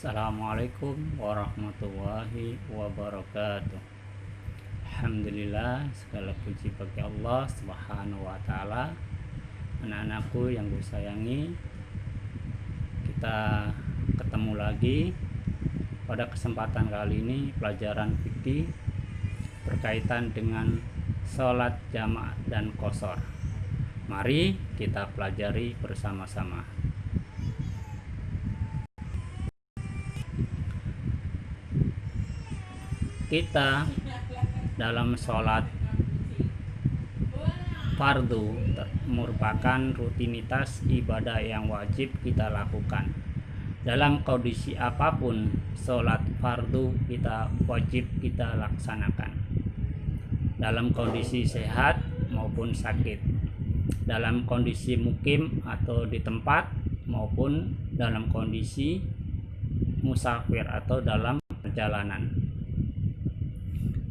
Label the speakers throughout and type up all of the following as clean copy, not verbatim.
Speaker 1: Assalamualaikum warahmatullahi wabarakatuh. Alhamdulillah, segala puji bagi Allah Subhanahu wa taala. Anak-anakku yang gue sayangi, kita ketemu lagi pada kesempatan kali ini pelajaran fikih berkaitan dengan sholat jamaah dan qashar. Mari kita pelajari bersama-sama. Kita dalam sholat fardu merupakan rutinitas ibadah yang wajib kita lakukan. Dalam kondisi apapun, sholat fardu kita wajib kita laksanakan. Dalam kondisi sehat maupun sakit, dalam kondisi mukim atau di tempat, maupun dalam kondisi musafir atau dalam perjalanan,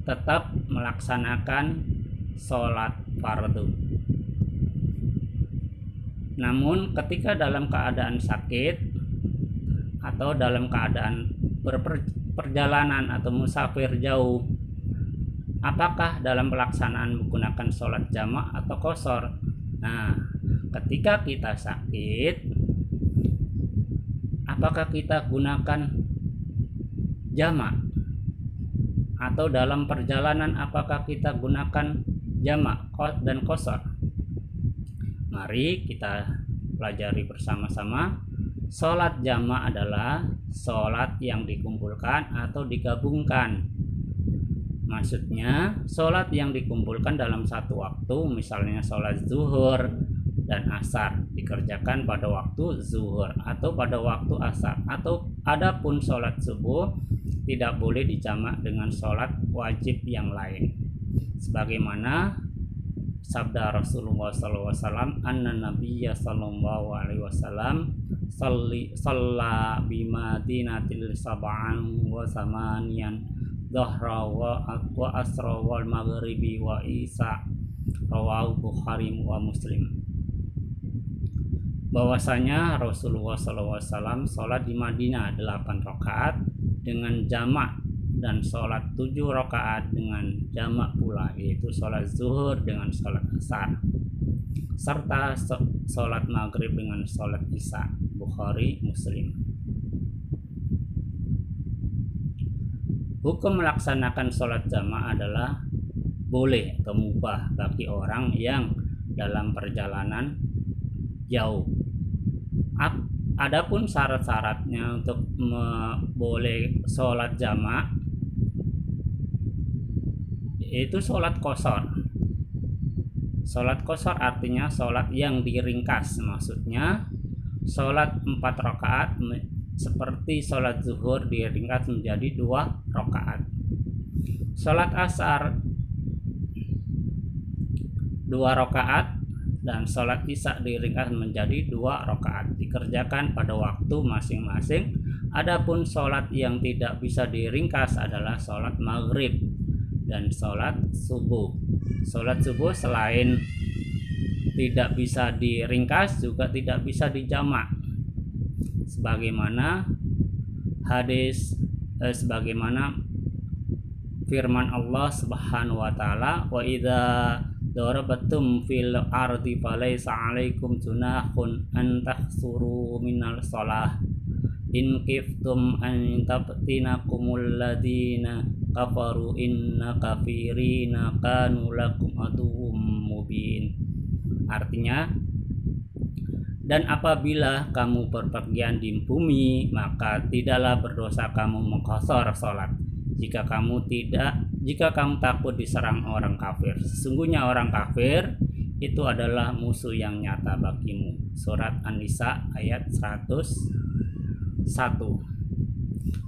Speaker 1: tetap melaksanakan sholat fardu. Namun ketika dalam keadaan sakit atau dalam keadaan berperjalanan atau musafir jauh, apakah dalam pelaksanaan menggunakan sholat jamaah atau qashar? Nah, ketika kita sakit, apakah kita gunakan jamaah? Atau dalam perjalanan apakah kita gunakan jamaah dan qashar? Mari kita pelajari bersama-sama. Sholat jamaah adalah sholat yang dikumpulkan atau digabungkan. Maksudnya sholat yang dikumpulkan dalam satu waktu, misalnya sholat zuhur dan asar dikerjakan pada waktu zuhur atau pada waktu asar, atau adapun sholat subuh tidak boleh dijamak dengan sholat wajib yang lain, sebagaimana sabda Rasulullah SAW, anna nabiyya sallallahu alaihi wasallam shalla bi madinatil sab'an wa samaniyan dhahra wa asra wal maghribi wa isya, rawahu Bukhari wa Muslim. Bahwasanya Rasulullah SAW sholat di Madinah 8 rakaat dengan jamak, dan sholat 7 rakaat dengan jamak pula, yaitu sholat zuhur dengan sholat asar, serta sholat maghrib dengan sholat isya. Bukhari Muslim. Hukum melaksanakan sholat jamaah adalah boleh atau mubah bagi orang yang dalam perjalanan jauh. Adapun syarat-syaratnya untuk boleh sholat jamaah, yaitu sholat qashar. Sholat qashar artinya sholat yang diringkas, maksudnya sholat 4 rakaat seperti sholat zuhur diringkas menjadi 2 rakaat. Sholat asar 2 rakaat dan sholat isya diringkas menjadi 2 rakaat, dikerjakan pada waktu masing-masing. Adapun sholat yang tidak bisa diringkas adalah sholat maghrib dan sholat subuh. Sholat subuh selain tidak bisa diringkas juga tidak bisa dijamak, sebagaimana sebagaimana firman Allah Subhanahu wa taala, wa idza darabatum fil ardi falaysa 'alaikum junahun an tahsuru minal shalah in kiftum an taftinakumul ladina kafaru inna kafirina kanu lakum aduwwum mubin. Artinya, dan apabila kamu berpergian di bumi, maka tidaklah berdosa kamu mengqashar salat jika kamu takut diserang orang kafir. Sesungguhnya orang kafir itu adalah musuh yang nyata bagimu. Surat An-Nisa ayat 101.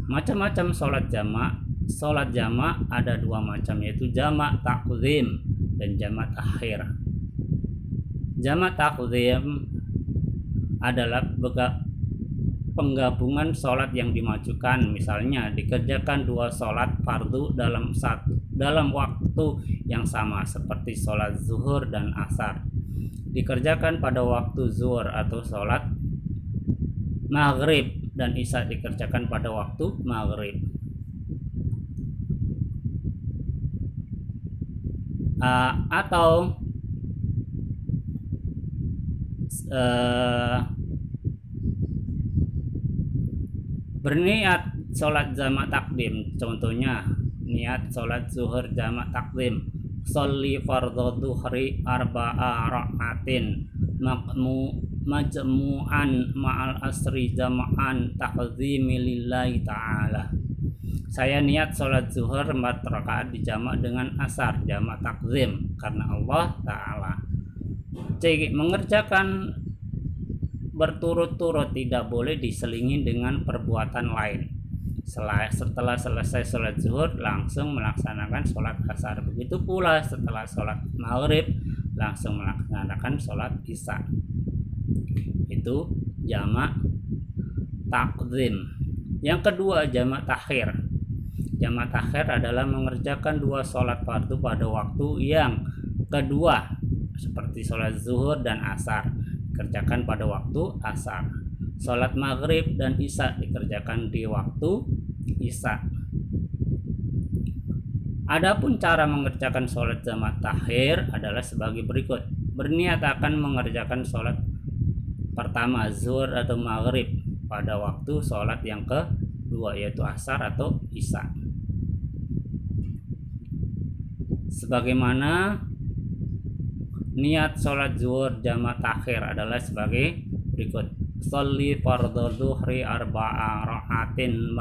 Speaker 1: Macam-macam sholat jamaah. Sholat jamaah ada 2 macam, yaitu jamak taqdim dan jamak akhir. Jamak taqdim adalah penggabungan sholat yang dimajukan, misalnya dikerjakan 2 sholat fardu dalam waktu yang sama, seperti sholat zuhur dan asar dikerjakan pada waktu zuhur, atau sholat maghrib dan isya dikerjakan pada waktu maghrib. Atau berniat sholat jamak takdim, contohnya niat sholat zuhur jamak takdim, sholli fardhu dhuhri arba'a rak'atin majmu'an ma'al asri jama'an takzimi lillahi ta'ala. Saya niat sholat zuhur 4 rakaat dijamak dengan asar jamak takzim karena Allah Ta'ala. C. Mengerjakan berturut-turut tidak boleh diselingi dengan perbuatan lain. Setelah selesai sholat zuhur langsung melaksanakan sholat asar. Begitu pula setelah sholat maghrib langsung melaksanakan sholat isya. Itu jamak takzim. Yang kedua jamak takhir. Jamak takhir adalah mengerjakan 2 sholat fardu pada waktu yang kedua, seperti sholat zuhur dan asar dikerjakan pada waktu asar. Sholat maghrib dan isya dikerjakan di waktu isya. Adapun cara mengerjakan sholat jamak takhir adalah sebagai berikut. Berniat akan mengerjakan sholat pertama zuhur atau maghrib pada waktu sholat yang kedua, yaitu asar atau isya. Sebagaimana niat sholat zuhur jamak takhir adalah sebagai berikut. Sholli fardhu dhuhri arba'a rak'atin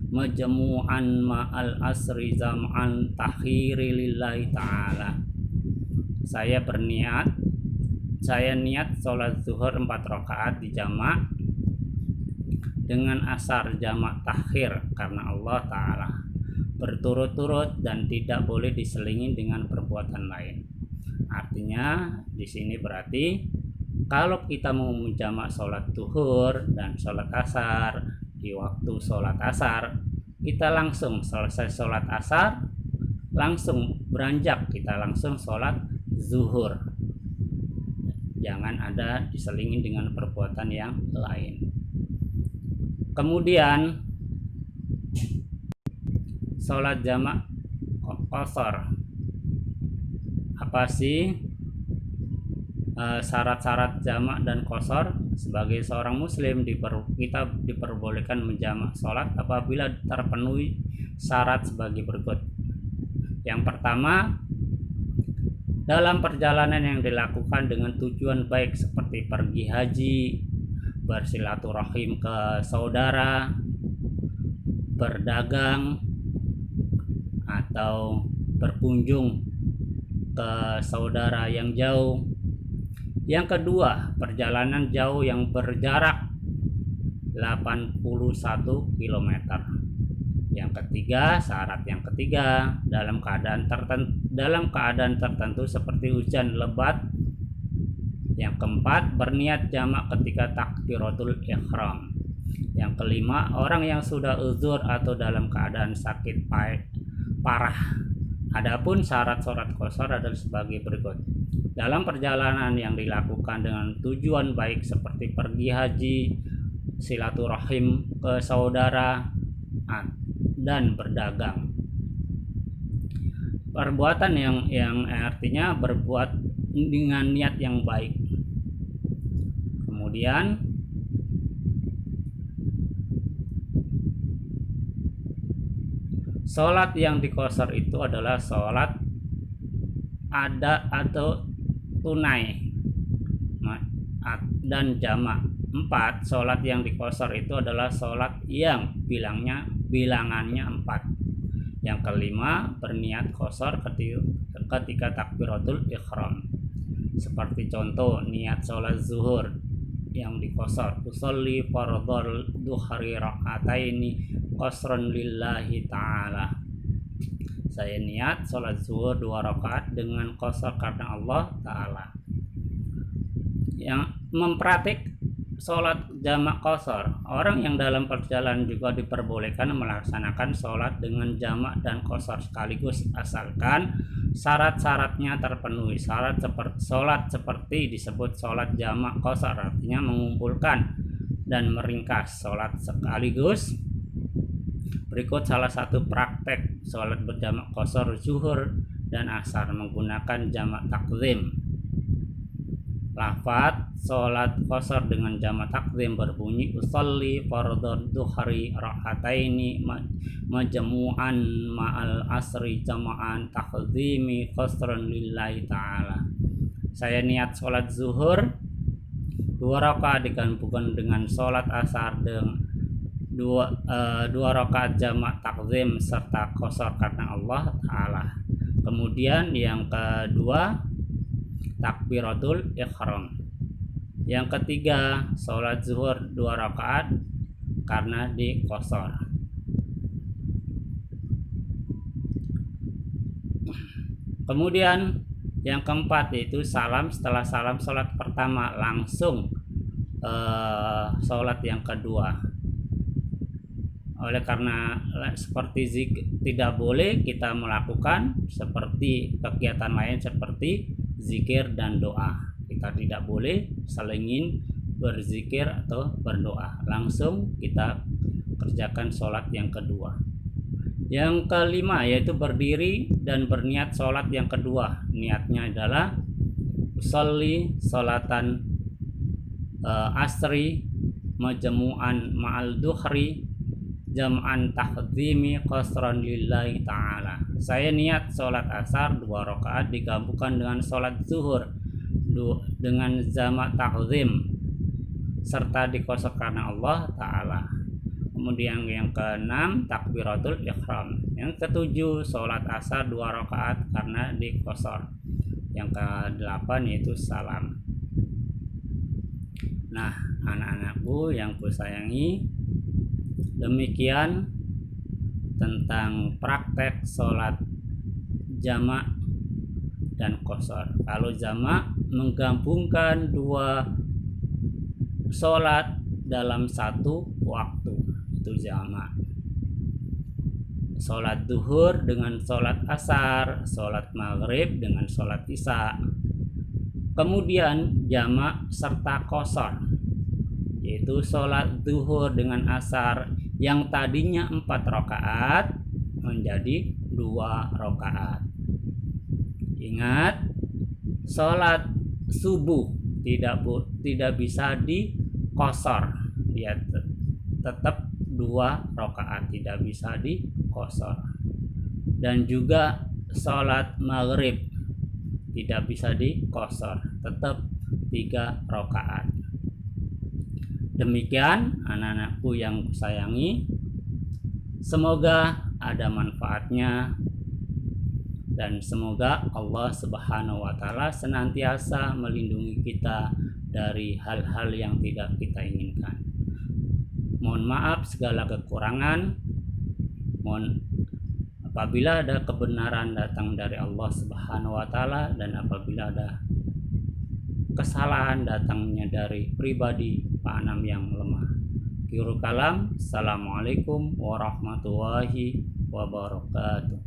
Speaker 1: majmu'an ma'al asri jam'an takhiri lillahi ta'ala. Saya niat sholat zuhur 4 rakaat dijamak dengan asar jamak takhir karena Allah Ta'ala, berturut-turut dan tidak boleh diselingi dengan perbuatan lain. Artinya di sini berarti kalau kita mau menjamak sholat zuhur dan sholat asar di waktu sholat asar, kita langsung selesai sholat asar langsung beranjak kita langsung sholat zuhur. Jangan ada diselingi dengan perbuatan yang lain. Kemudian sholat jamak qashar. Apa sih syarat-syarat jamak dan qashar? Sebagai seorang muslim kita diperbolehkan menjamak sholat apabila terpenuhi syarat sebagai berikut. Yang pertama, dalam perjalanan yang dilakukan dengan tujuan baik seperti pergi haji, bersilaturahim ke saudara, berdagang, atau berkunjung ke saudara yang jauh. Yang kedua, perjalanan jauh yang berjarak 81 km. Yang ketiga, syarat yang ketiga, dalam keadaan tertentu seperti hujan lebat. Yang keempat, berniat jamak ketika takbiratul ihram. Yang kelima, orang yang sudah uzur atau dalam keadaan sakit parah. Adapun syarat sholat qashar adalah sebagai berikut. Dalam perjalanan yang dilakukan dengan tujuan baik seperti pergi haji, silaturahim ke saudara, dan berdagang. Perbuatan yang artinya berbuat dengan niat yang baik. Kemudian sholat yang diqashar itu adalah sholat ada atau tunai dan jamak. 4. Sholat yang diqashar itu adalah sholat yang bilangannya 4. Yang kelima, berniat qashar ketika takbiratul ihram. Seperti contoh niat sholat zuhur yang diqashar, usolli fardhal dhuhri rak'ataini qasran lillahi ta'ala. Saya niat sholat zuhur 2 rakaat dengan qashar karena Allah Ta'ala. Yang mempraktik sholat jamak qashar, orang yang dalam perjalanan juga diperbolehkan melaksanakan sholat dengan jamak dan qashar sekaligus asalkan syarat-syaratnya terpenuhi. Sholat seperti disebut sholat jamak qashar, artinya mengumpulkan dan meringkas sholat sekaligus. Berikut salah satu praktek sholat berjamak qashar zuhur dan asar menggunakan jamak takzim. Lafaz sholat qashar dengan jamak takzim berbunyi usolli fardhu dhuhri rak'ataini majmu'an ma'al asri jama'an takzimi qasran lillahi ta'ala. Saya niat sholat zuhur 2 rakaat digabungkan dengan sholat asar dengan 2 rakaat jamak takzim serta qashar karena Allah Ta'ala. Kemudian yang kedua takbiratul ihram. Yang ketiga sholat zuhur 2 rakaat karena di qashar. Kemudian yang keempat yaitu salam. Setelah salam sholat pertama langsung sholat yang kedua. Oleh karena seperti tidak boleh kita melakukan seperti kegiatan lain seperti zikir dan doa. Kita tidak boleh selingin berzikir atau berdoa. Langsung kita kerjakan sholat yang kedua. Yang kelima yaitu berdiri dan berniat sholat yang kedua. Niatnya adalah usolli sholatan asri majmu'an ma'al duhri jam'an takzimi qasran lillahi ta'ala. Saya niat sholat asar 2 rakaat digabungkan dengan sholat zuhur dengan jamak takzim serta diqashar karena Allah Ta'ala. Kemudian yang keenam takbiratul ihram. Yang ketujuh sholat asar 2 rakaat karena diqashar. Yang kedelapan yaitu salam. Nah, anak-anakku yang kusayangi, demikian tentang praktek sholat jamak dan qashar. Kalau jamak menggabungkan 2 sholat dalam satu waktu, itu jamak. Sholat duhur dengan sholat asar, sholat maghrib dengan sholat isya. Kemudian jamak serta qashar, yaitu sholat duhur dengan asar yang tadinya 4 rakaat menjadi 2 rakaat. Ingat, sholat subuh tidak bisa diqashar, dia tetap 2 rakaat, tidak bisa diqashar. Dan juga sholat maghrib tidak bisa diqashar, tetap 3 rakaat. Demikian anak-anakku yang kusayangi, semoga ada manfaatnya dan semoga Allah Subhanahu wa Ta'ala senantiasa melindungi kita dari hal-hal yang tidak kita inginkan. Mohon maaf segala kekurangan. Apabila ada kebenaran datang dari Allah Subhanahu wa Ta'ala, dan apabila ada kesalahan datangnya dari pribadi Pak Anam yang lemah. Akhirul kalam, assalamualaikum warahmatullahi wabarakatuh.